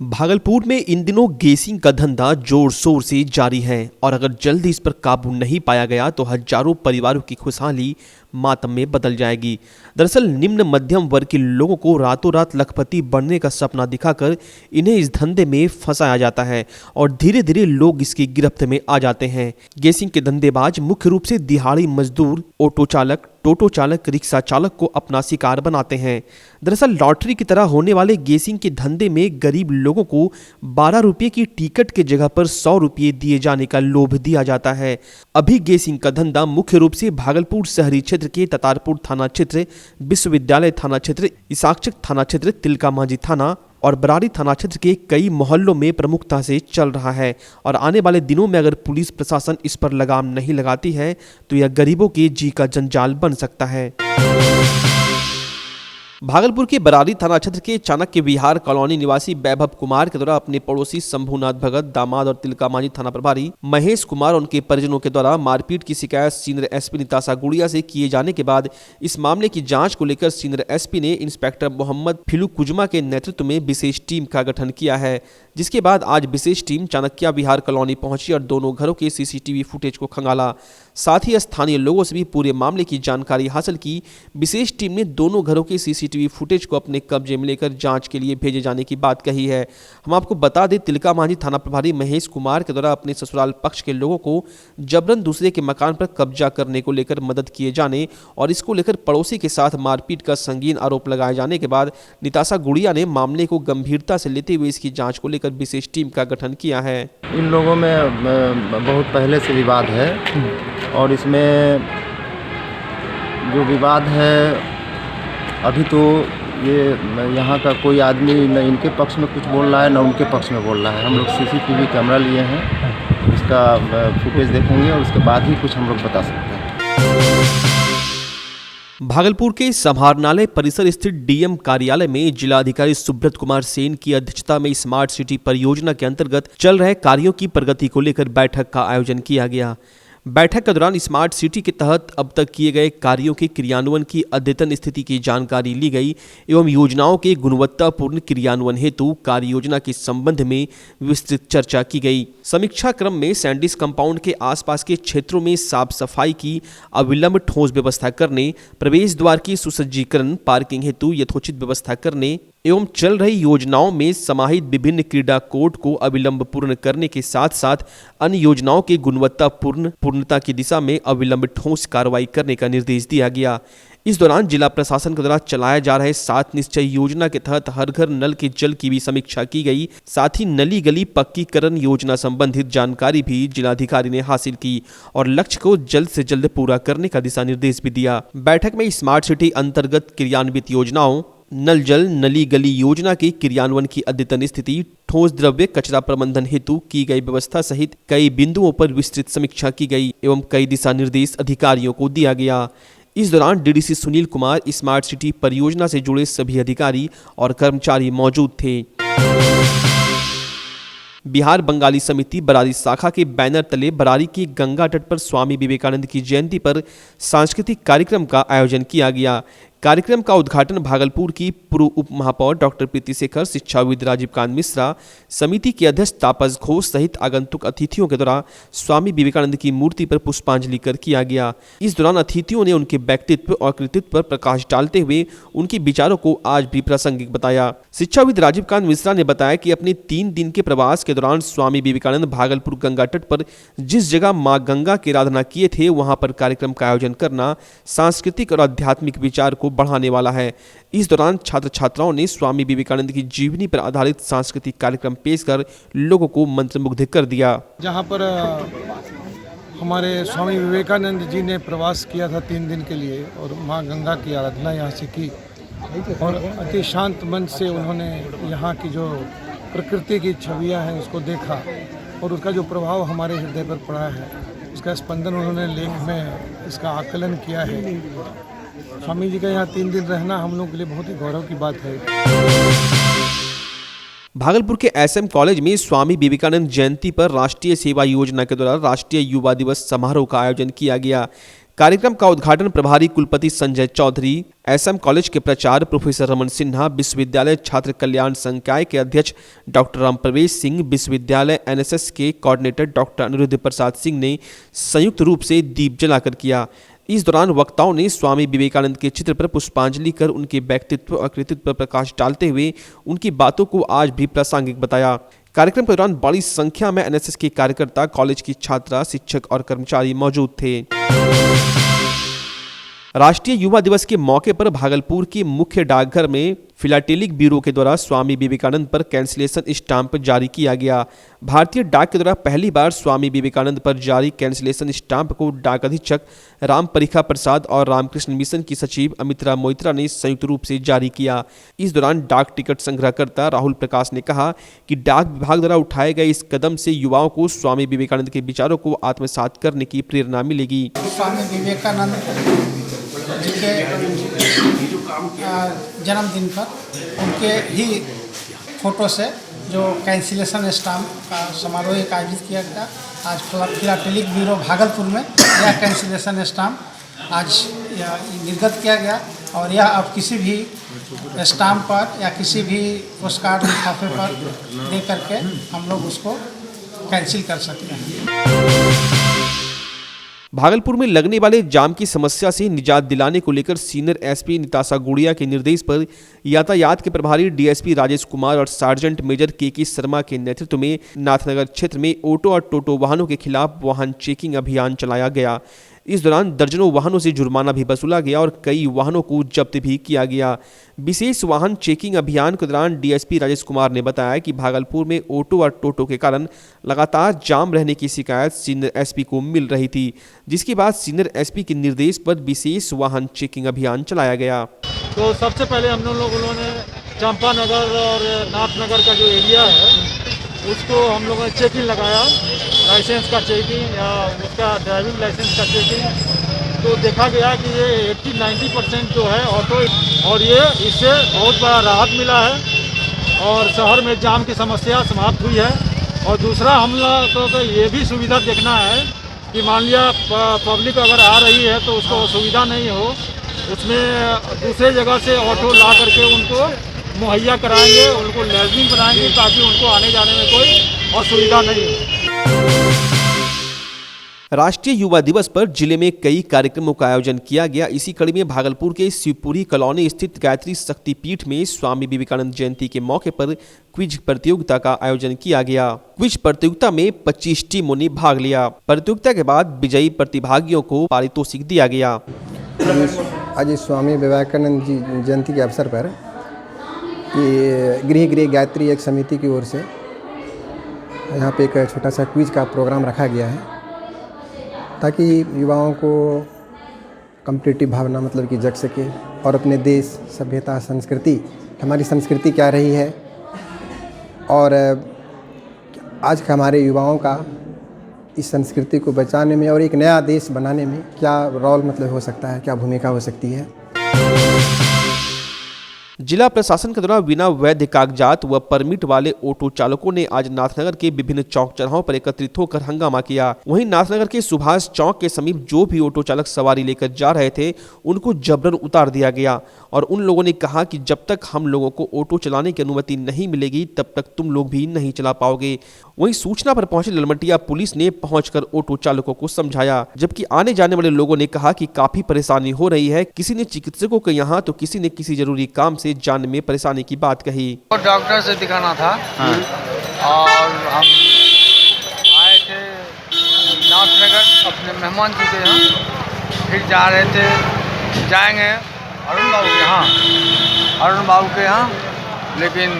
भागलपुर में इन दिनों गेसिंग का धंधा जोर शोर से जारी है और अगर जल्द इस पर काबू नहीं पाया गया तो हजारों परिवारों की खुशहाली मातम में बदल जाएगी। दरअसल निम्न मध्यम वर्ग के लोगों को रातों रात लखपति बनने का सपना दिखाकर इन्हें इस धंधे में फंसाया जाता है और धीरे धीरे लोग इसकी गिरफ्त में आ जाते हैं। गेसिंग के धंधेबाज मुख्य रूप से दिहाड़ी मजदूर, ऑटो चालक, टोटो चालक, रिक्शा चालक को अपना शिकार बनाते हैं। दरअसल लॉटरी की तरह होने वाले गेसिंग के धंधे में गरीब लोगों को 12 रुपये की टिकट के जगह पर 100 रुपये दिए जाने का लोभ दिया जाता है। अभी गेसिंग का धंधा मुख्य रूप से भागलपुर शहरी क्षेत्र के ततारपुर थाना क्षेत्र, विश्वविद्यालय थाना क्षेत्र, इसाकचक थाना क्षेत्र, तिलका मांझी थाना और बरारी थाना क्षेत्र के कई मोहल्लों में प्रमुखता से चल रहा है और आने वाले दिनों में अगर पुलिस प्रशासन इस पर लगाम नहीं लगाती है तो यह गरीबों के जी का जंजाल बन सकता है। भागलपुर के बरारी थाना क्षेत्र के चाणक्य विहार कॉलोनी निवासी वैभव कुमार के द्वारा अपने पड़ोसी शंभुनाथ भगत, दामाद और तिलका मांझी थाना प्रभारी महेश कुमार और उनके परिजनों के द्वारा मारपीट की शिकायत सीनियर एसपी निताशा गुड़िया से किए जाने के बाद इस मामले की जांच को लेकर सीनियर एसपी ने इंस्पेक्टर मोहम्मद फिलू कुजमा के नेतृत्व में विशेष टीम का गठन किया है, जिसके बाद आज विशेष टीम चाणक्य विहार कॉलोनी पहुंची और दोनों घरों के सीसीटीवी फुटेज को खंगाला। साथ ही स्थानीय लोगों से भी पूरे मामले की जानकारी हासिल की। विशेष टीम ने दोनों घरों के सीसीटीवी फुटेज को अपने कब्जे में लेकर जांच के लिए भेजे जाने की बात कही है। हम आपको बता दें, तिलका मांझी थाना प्रभारी महेश कुमार के द्वारा अपने ससुराल पक्ष के लोगों को जबरन दूसरे के मकान पर कब्जा करने को लेकर मदद किए जाने और इसको लेकर पड़ोसी के साथ मारपीट का संगीन आरोप लगाए जाने के बाद निताशा गुड़िया ने मामले को गंभीरता से लेते हुए इसकी जाँच को लेकर विशेष टीम का गठन किया है। इन लोगों में बहुत पहले से विवाद है और इसमें जो विवाद है अभी तो ये यहाँ का कोई आदमी न इनके पक्ष में कुछ बोल रहा है न उनके पक्ष में बोल रहा है। हम लोग सीसीटीवी कैमरा लिए हैं, इसका फुटेज देखेंगे और उसके बाद ही कुछ हम लोग बता सकते हैं। भागलपुर के समाहरणालय परिसर स्थित डीएम कार्यालय में जिलाधिकारी सुब्रत कुमार सेन की अध्यक्षता में स्मार्ट सिटी परियोजना के अंतर्गत चल रहे कार्यों की प्रगति को लेकर बैठक का आयोजन किया गया। बैठक के दौरान स्मार्ट सिटी के तहत अब तक किए गए कार्यों के क्रियान्वयन की अद्यतन स्थिति की जानकारी ली गई एवं योजनाओं के गुणवत्तापूर्ण क्रियान्वयन हेतु कार्य योजना के संबंध में विस्तृत चर्चा की गई। समीक्षा क्रम में सैंडिस कंपाउंड के आसपास के क्षेत्रों में साफ सफाई की अविलंब ठोस व्यवस्था करने, प्रवेश द्वार की सुसज्जीकरण, पार्किंग हेतु यथोचित व्यवस्था करने एवं चल रही योजनाओं में समाहित विभिन्न क्रीडा कोर्ट को अविलंब पूर्ण करने के साथ साथ अन्य योजनाओं के गुणवत्तापूर्ण पूर्णता की दिशा में अविलंब ठोस कार्रवाई करने का निर्देश दिया गया। इस दौरान जिला प्रशासन के द्वारा चलाए जा रहे 7 निश्चय योजना के तहत हर घर नल के जल की भी समीक्षा की गई। साथ ही नली गली पक्कीकरण योजना संबंधित जानकारी भी जिलाधिकारी ने हासिल की और लक्ष्य को जल्द से जल्द पूरा करने का दिशा निर्देश भी दिया। बैठक में स्मार्ट सिटी अंतर्गत क्रियान्वित योजनाओं, नल जल नली गली योजना के क्रियान्वयन की अद्यतन स्थिति, ठोस द्रव्य कचरा प्रबंधन हेतु की गई व्यवस्था सहित कई बिंदुओं पर विस्तृत समीक्षा की गई एवं कई दिशा निर्देश अधिकारियों को दिया गया। इस दौरान DDC Sunil Kumar, smart city परियोजना से जुड़े सभी अधिकारी और कर्मचारी मौजूद थे। बिहार बंगाली समिति बरारी शाखा के बैनर तले बरारी के गंगा तट पर स्वामी विवेकानंद की जयंती पर सांस्कृतिक कार्यक्रम का आयोजन किया गया। कार्यक्रम का उद्घाटन भागलपुर की पूर्व उप महापौर डॉक्टर प्रीति शेखर, शिक्षाविद राजीव कांत मिश्रा, समिति के अध्यक्ष तापस घोष सहित आगंतुक अतिथियों के द्वारा स्वामी विवेकानंद की मूर्ति पर पुष्पांजलि कर किया गया। इस दौरान अतिथियों ने उनके व्यक्तित्व और कृतित्व पर प्रकाश डालते हुए उनके विचारों को आज भी प्रासंगिक बताया। शिक्षाविद राजीव कांत मिश्रा ने बताया कि अपने 3 दिन के प्रवास के दौरान स्वामी विवेकानंद भागलपुर गंगा तट पर जिस जगह माँ गंगा की आराधना किए थे वहां पर कार्यक्रम का आयोजन करना सांस्कृतिक और आध्यात्मिक विचार को बढ़ाने वाला है। इस दौरान छात्र छात्राओं ने स्वामी विवेकानंद की जीवनी पर आधारित सांस्कृतिक कार्यक्रम पेश कर लोगों को मंत्रमुग्ध कर दिया। जहां पर हमारे स्वामी विवेकानंद जी ने प्रवास किया था 3 दिन के लिए और मां गंगा की आराधना यहां से की और अति शांत मन से उन्होंने यहां की जो प्रकृति की छवियां हैं उसको देखा और उसका जो प्रभाव हमारे हृदय पर पड़ा है उसका स्पंदन उन्होंने लेख में इसका आकलन किया है। स्वामी जी का यहाँ 3 दिन रहना हम लोग के लिए बहुत ही गौरव की बात है। भागलपुर के एसएम कॉलेज में स्वामी विवेकानंद जयंती पर राष्ट्रीय सेवा योजना के द्वारा राष्ट्रीय युवा दिवस समारोह का आयोजन किया गया। कार्यक्रम का उद्घाटन प्रभारी कुलपति संजय चौधरी, एसएम कॉलेज के प्राचार्य प्रोफेसर रमन सिन्हा, विश्वविद्यालय छात्र कल्याण संकाय के अध्यक्ष डॉक्टर राम प्रवेश सिंह, विश्वविद्यालय एनएसएस के कोऑर्डिनेटर डॉक्टर अनिरुद्ध प्रसाद सिंह ने संयुक्त रूप से दीप जलाकर किया। इस दौरान वक्ताओं ने स्वामी विवेकानंद के चित्र पर पुष्पांजलि कर उनके व्यक्तित्व और कृतित्व पर प्रकाश डालते हुए उनकी बातों को आज भी प्रासंगिक बताया। कार्यक्रम के दौरान बड़ी संख्या में एनएसएस के कार्यकर्ता, कॉलेज की छात्रा, शिक्षक और कर्मचारी मौजूद थे। राष्ट्रीय युवा दिवस के मौके पर भागलपुर के मुख्य डाकघर में फिलाटेलिक ब्यूरो के द्वारा स्वामी विवेकानंद पर कैंसिलेशन स्टाम्प जारी किया गया। भारतीय डाक के द्वारा पहली बार स्वामी विवेकानंद पर जारी कैंसिलेशन स्टाम्प को डाक अधीक्षक राम परिखा प्रसाद और रामकृष्ण मिशन की सचिव अमित्रा मोइत्रा ने संयुक्त रूप से जारी किया। इस दौरान डाक टिकट संग्रहकर्ता राहुल प्रकाश ने कहा कि डाक विभाग द्वारा उठाए गए इस कदम से युवाओं को स्वामी विवेकानंद के विचारों को आत्मसात करने की प्रेरणा मिलेगी। स्वामी विवेकानंद जी के जन्मदिन पर उनके ही फोटो से जो कैंसिलेशन स्टाम्प का समारोह एक आयोजित किया गया। आज फिलाटेलिक ब्यूरो भागलपुर में यह कैंसिलेशन स्टाम्प आज निर्गत किया गया और यह अब किसी भी स्टाम्प पर या किसी भी पोस्टकार्ड लिफाफे पर दे करके हम लोग उसको कैंसिल कर सकते हैं। भागलपुर में लगने वाले जाम की समस्या से निजात दिलाने को लेकर सीनियर एसपी निताशा गुड़िया के निर्देश पर यातायात के प्रभारी डीएसपी राजेश कुमार और सार्जेंट मेजर के शर्मा के नेतृत्व में नाथनगर क्षेत्र में ऑटो और टोटो वाहनों के खिलाफ वाहन चेकिंग अभियान चलाया गया। इस दौरान दर्जनों वाहनों से जुर्माना भी वसूला गया और कई वाहनों को जब्त भी किया गया। विशेष वाहन चेकिंग अभियान के दौरान डीएसपी राजेश कुमार ने बताया कि भागलपुर में ऑटो और टोटो के कारण लगातार जाम रहने की शिकायत सीनियर एसपी को मिल रही थी, जिसके बाद सीनियर एसपी के निर्देश पर विशेष वाहन चेकिंग अभियान चलाया गया। तो सबसे पहले हम लोगों ने चंपानगर और नाथनगर का जो एरिया है उसको हम लोगों ने चेकिंग लगाया, लाइसेंस का चेकिंग या उसका ड्राइविंग लाइसेंस का चेकिंग। तो देखा गया कि ये 80-90% जो है ऑटो, और ये इससे बहुत बड़ा राहत मिला है और शहर में जाम की समस्या समाप्त हुई है। और दूसरा हम लोगों को ये भी सुविधा देखना है कि मान लिया पब्लिक अगर आ रही है तो उसको असुविधा नहीं हो, उसमें दूसरे जगह से ऑटो ला करके उनको मुहैया कराएंगे, उनको लेवलिंग बनाएंगे ताकि उनको आने जाने में कोई असुविधा नहीं हो। राष्ट्रीय युवा दिवस पर जिले में कई कार्यक्रमों का आयोजन किया गया। इसी कड़ी में भागलपुर के शिवपुरी कॉलोनी स्थित गायत्री शक्तिपीठ में स्वामी विवेकानंद जयंती के मौके पर क्विज प्रतियोगिता का आयोजन किया गया। क्विज प्रतियोगिता में 25 टीमों ने भाग लिया। प्रतियोगिता के बाद विजयी प्रतिभागियों को पारितोषिक दिया गया। आज स्वामी विवेकानंद जी जयंती के अवसर पर ये गृह गायत्री एक समिति की ओर से यहाँ पे एक छोटा सा क्विज का प्रोग्राम रखा गया है ताकि युवाओं को कॉम्पिटिटिव भावना मतलब कि जग सके और अपने देश, सभ्यता, संस्कृति, हमारी संस्कृति क्या रही है और आज के हमारे युवाओं का इस संस्कृति को बचाने में और एक नया देश बनाने में क्या रोल मतलब हो सकता है, क्या भूमिका हो सकती है। जिला प्रशासन के द्वारा बिना वैध कागजात व परमिट वाले ऑटो चालकों ने आज नाथनगर के विभिन्न चौक चौराहों पर एकत्रित होकर हंगामा किया। वहीं नाथनगर के सुभाष चौक के समीप जो भी ऑटो चालक सवारी लेकर जा रहे थे उनको जबरन उतार दिया गया और उन लोगों ने कहा कि जब तक हम लोगों को ऑटो चलाने की अनुमति नहीं मिलेगी तब तक तुम लोग भी नहीं चला पाओगे। वहीं सूचना पर पहुंची ललमटिया पुलिस ने पहुंचकर ऑटो चालकों को समझाया, जबकि आने जाने वाले लोगों ने कहा कि काफी परेशानी हो रही है। किसी ने चिकित्सकों के यहाँ तो किसी ने किसी जरूरी काम से जाने में परेशानी की बात कही। डॉक्टर से दिखाना था और हम आए थे नाथनगर अपने मेहमान जी के यहाँ, फिर जा रहे थे, जाएंगे अरुण बाबू के यहाँ, लेकिन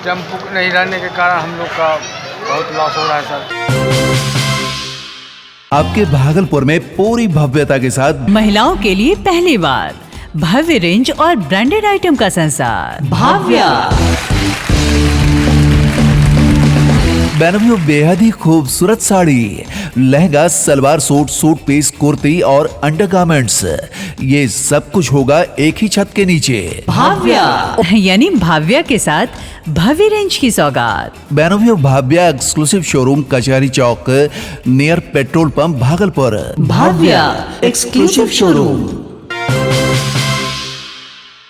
टेम्पो नहीं रहने के कारण हम लोग का बहुत लॉस हो रहा है सर। आपके भागलपुर में पूरी भव्यता के साथ महिलाओं के लिए पहली बार भव्य रेंज और ब्रांडेड आइटम का संसार भाव्या। बेनवियों बेहद ही खूबसूरत sari, lehenga, salwar suit, suit piece, kurti और अंडरगारमेंट्स, ये सब कुछ होगा एक ही छत के नीचे। भाव्या यानी भाव्या के साथ भव्य रेंज की सौगात। बैनोवियो भाव्या एक्सक्लूसिव शोरूम कचहरी चौक नियर पेट्रोल पंप भागलपुर। भव्य एक्सक्लूसिव शोरूम।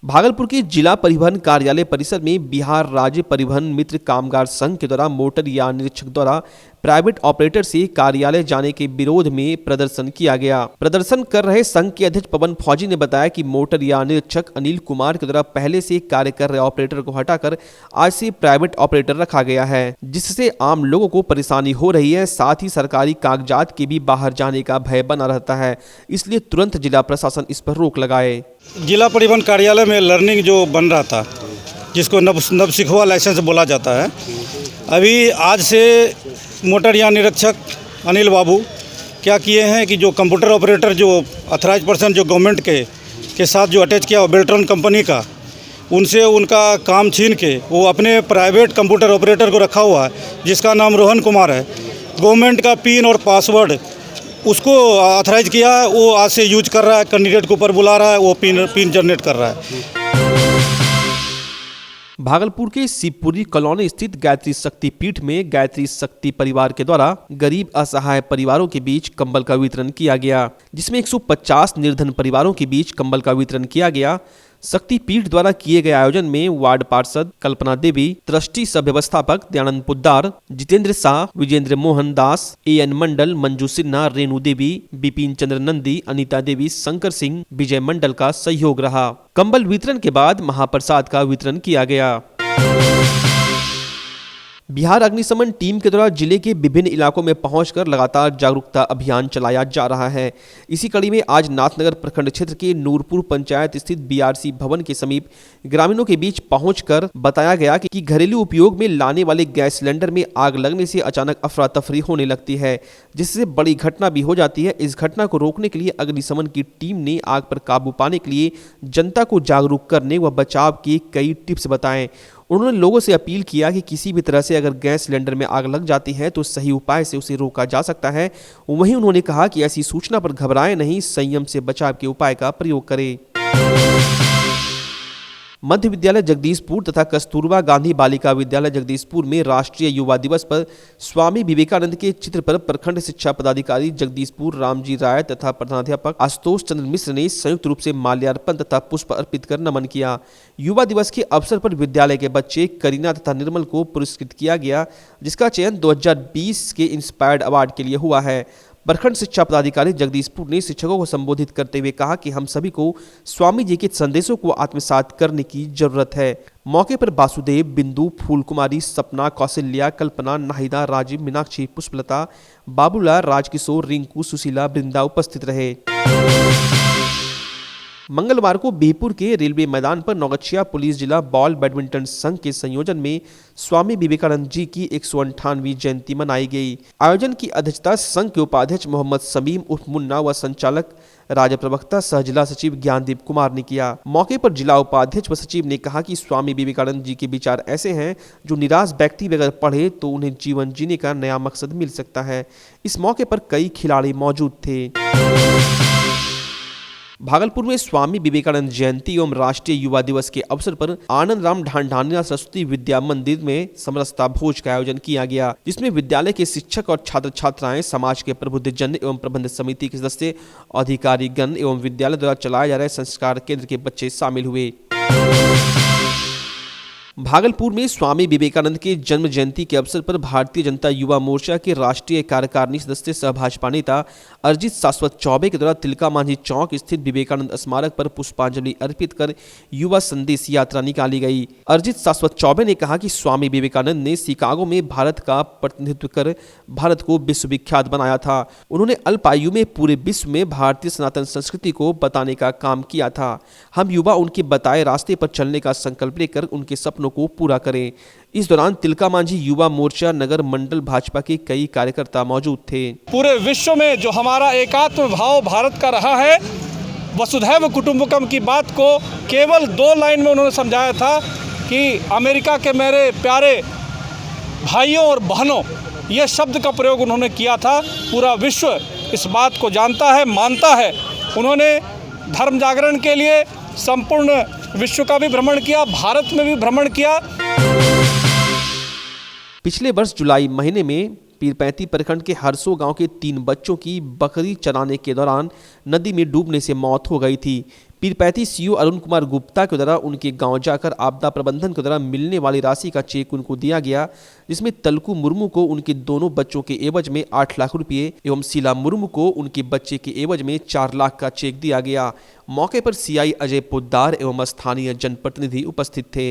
भागलपुर के जिला परिवहन कार्यालय परिसर में बिहार राज्य परिवहन मित्र कामगार संघ के द्वारा मोटर यान निरीक्षक द्वारा प्राइवेट ऑपरेटर से कार्यालय जाने के विरोध में प्रदर्शन किया गया। प्रदर्शन कर रहे संघ के अध्यक्ष पवन फौजी ने बताया कि मोटर यान निरीक्षक अनिल कुमार के द्वारा पहले से कार्य कर रहे ऑपरेटर को हटाकर आज से प्राइवेट ऑपरेटर रखा गया है, जिससे आम लोगों को परेशानी हो रही है। साथ ही सरकारी कागजात के भी बाहर जाने का भय बना रहता है, इसलिए तुरंत जिला प्रशासन इस पर रोक लगाए। जिला परिवहन कार्यालय में लर्निंग जो बन रहा था, जिसको नवसिखुआ लाइसेंस बोला जाता है, अभी आज से मोटर यान निरीक्षक अनिल बाबू क्या किए हैं कि जो कंप्यूटर ऑपरेटर जो अथराइज पर्सन जो गवर्नमेंट के साथ जो अटैच किया बेल्ट्रॉन कंपनी का, उनसे उनका काम छीन के वो अपने प्राइवेट कंप्यूटर ऑपरेटर को रखा हुआ है, जिसका नाम रोहन कुमार है। गवर्नमेंट का पिन और पासवर्ड उसको अथराइज किया है, वो आज से यूज कर रहा है, कैंडिडेट के ऊपर बुला रहा है, वो पिन जनरेट कर रहा है। भागलपुर के शिवपुरी कॉलोनी स्थित गायत्री शक्ति पीठ में गायत्री शक्ति परिवार के द्वारा गरीब असहाय परिवारों के बीच कंबल का वितरण किया गया, जिसमें 150 निर्धन परिवारों के बीच कंबल का वितरण किया गया। शक्ति पीठ द्वारा किए गए आयोजन में वार्ड पार्षद कल्पना देवी, ट्रस्टी सह व्यवस्थापक दयानंद पुद्दार, जितेंद्र शाह, विजेंद्र मोहन दास, AN मंडल, मंजू सिन्हा, रेणु देवी, बिपिन चंद्र नंदी, अनीता देवी, शंकर सिंह, विजय मंडल का सहयोग रहा। कंबल वितरण के बाद महाप्रसाद का वितरण किया गया। बिहार अग्निशमन टीम के द्वारा जिले के विभिन्न इलाकों में पहुंचकर लगातार जागरूकता अभियान चलाया जा रहा है। इसी कड़ी में आज नाथनगर प्रखंड क्षेत्र के नूरपुर पंचायत स्थित BRC भवन के समीप ग्रामीणों के बीच पहुंचकर बताया गया कि घरेलू उपयोग में लाने वाले गैस सिलेंडर में आग लगने से अचानक अफरा तफरी होने लगती है, जिससे बड़ी घटना भी हो जाती है। इस घटना को रोकने के लिए अग्निशमन की टीम ने आग पर काबू पाने के लिए जनता को जागरूक करने व बचाव के कई टिप्स बताएं। उन्होंने लोगों से अपील किया कि किसी भी तरह से अगर गैस सिलेंडर में आग लग जाती है तो सही उपाय से उसे रोका जा सकता है। वहीं उन्होंने कहा कि ऐसी सूचना पर घबराएं नहीं, संयम से बचाव के उपाय का प्रयोग करें। मध्य विद्यालय जगदीशपुर तथा कस्तूरबा गांधी बालिका विद्यालय जगदीशपुर में राष्ट्रीय युवा दिवस पर स्वामी विवेकानंद के चित्र पर प्रखंड शिक्षा पदाधिकारी जगदीशपुर रामजी राय तथा प्रधानाध्यापक आशुतोष चंद्र मिश्र ने संयुक्त रूप से माल्यार्पण तथा पुष्प अर्पित कर नमन किया। युवा दिवस के अवसर पर विद्यालय के बच्चे करीना तथा निर्मल को पुरस्कृत किया गया, जिसका चयन 2020 के इंस्पायर्ड अवार्ड के लिए हुआ है। प्रखंड शिक्षा पदाधिकारी जगदीशपुर ने शिक्षकों को संबोधित करते हुए कहा कि हम सभी को स्वामी जी के संदेशों को आत्मसात करने की जरूरत है। मौके पर वासुदेव, बिंदु, फूल कुमारी, सपना, कौशल्या, कल्पना, नाहिदा, राजीव, मीनाक्षी, पुष्पलता, बाबूलाल, राजकिशोर, रिंकू, सुशीला, वृंदा उपस्थित रहे। मंगलवार को बिहपुर के रेलवे मैदान पर नौगछिया पुलिस जिला बॉल बैडमिंटन संघ के संयोजन में स्वामी विवेकानंद जी की 158वीं जयंती मनाई गई। आयोजन की अध्यक्षता संघ के उपाध्यक्ष मोहम्मद समीम उर्फ मुन्ना व संचालक राज्य प्रवक्ता सह जिला सचिव ज्ञानदीप कुमार ने किया। मौके पर जिला उपाध्यक्ष व सचिव ने कहा कि स्वामी विवेकानंद जी के विचार ऐसे हैं जो निराश व्यक्ति अगर पढ़े तो उन्हें जीवन जीने का नया मकसद मिल सकता है। इस मौके पर कई खिलाड़ी मौजूद थे। भागलपुर में स्वामी विवेकानंद जयंती एवं राष्ट्रीय युवा दिवस के अवसर पर आनंद राम ढांढानिया सरस्वती विद्या मंदिर में समरसता भोज का आयोजन किया गया, जिसमें विद्यालय के शिक्षक और छात्र छात्राएं, समाज के प्रबुद्ध जन एवं प्रबंध समिति के सदस्य, अधिकारीगण एवं विद्यालय द्वारा चलाए जा रहे संस्कार केंद्र के बच्चे शामिल हुए। भागलपुर में स्वामी विवेकानंद के जन्म जयंती के अवसर पर भारतीय जनता युवा मोर्चा के राष्ट्रीय कार्यकारिणी सदस्य सह भाजपा नेता अरिजीत शाश्वत चौबे के द्वारा तिलका मांझी चौक स्थित विवेकानंद स्मारक पर पुष्पांजलि अर्पित कर युवा संदेश यात्रा निकाली गई। अरिजीत शाश्वत चौबे ने कहा कि स्वामी विवेकानंद ने शिकागो में भारत का प्रतिनिधित्व कर भारत को विश्वविख्यात बनाया था। उन्होंने अल्प आयु में पूरे विश्व में भारतीय सनातन संस्कृति को बताने का काम किया था। हम युवा उनके बताए रास्ते पर चलने का संकल्प लेकर उनके सपनों को पूरा करें। इस दौरान तिलका मांझी युवा मोर्चा नगर मंडल भाजपा के कई कार्यकर्ता मौजूद थे। पूरे विश्व में जो हमारा एकात्म भाव भारत का रहा है, वसुधैव कुटुंबकम की बात को केवल 2 लाइन में उन्होंने समझाया था कि अमेरिका के मेरे प्यारे भाइयों और बहनों, ये शब्द का प्रयोग उन्होंने किया था। पूरा विश्व इस बात को जानता है, मानता है। उन्होंने धर्म जागरण के लिए संपूर्ण विश्व का भी भ्रमण किया, भारत में भी भ्रमण किया। पिछले वर्ष जुलाई महीने में पीरपैंती प्रखंड के हरसो गांव के 3 बच्चों की बकरी चराने के दौरान नदी में डूबने से मौत हो गई थी। पीरपैंती सीओ अरुण कुमार गुप्ता के द्वारा उनके गांव जाकर आपदा प्रबंधन के द्वारा मिलने वाली राशि का चेक उनको दिया गया, जिसमें तलकू मुर्मू को उनके दोनों बच्चों के एवज में 8 लाख रुपये एवं शीला मुर्मू को उनके बच्चे के एवज में 4 लाख का चेक दिया गया। मौके पर सीआई अजय पोद्दार एवं स्थानीय जनप्रतिनिधि उपस्थित थे।